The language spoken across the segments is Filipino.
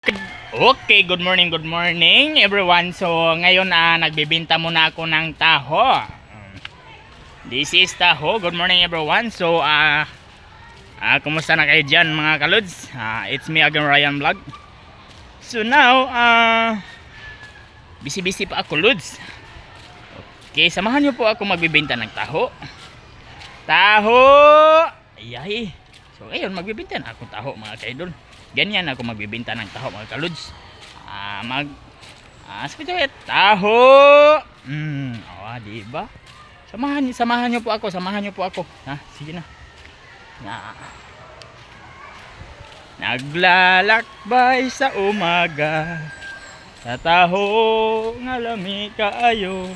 Okay, good morning everyone. So ngayon nagbebenta muna ako ng taho. This is taho. Good morning everyone. So kumusta na kayo dyan mga kalods? It's me again, Ryan Vlog. So now busy pa ako, lods. Okay, samahan niyo po ako magbebenta ng taho. Taho! Ayay. So ngayon magbebenta na ako taho mga kaidol. Ganyan ako magbibenta ng taho mga kalods. Sabi taho. Diba? Samahan niyo po ako. Sige na. Naglalakbay sa umaga. Sa taho nga lami kaayo.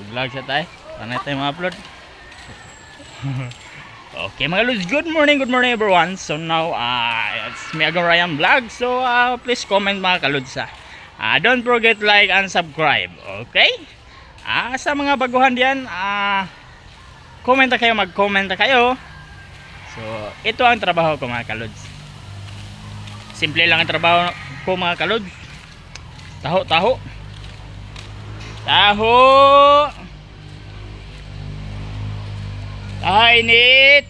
Vlog siya tayo. Sana tayo ma-upload. Okay mga lods, good morning everyone. So now it's me again, Ryan Vlog. So please comment mga kalods. Don't forget like and subscribe. Okay? Sa mga baguhan diyan, mag-comment kayo. So ito ang trabaho ko mga kalods. Simple lang ang trabaho ko mga kalods. Taho. Init.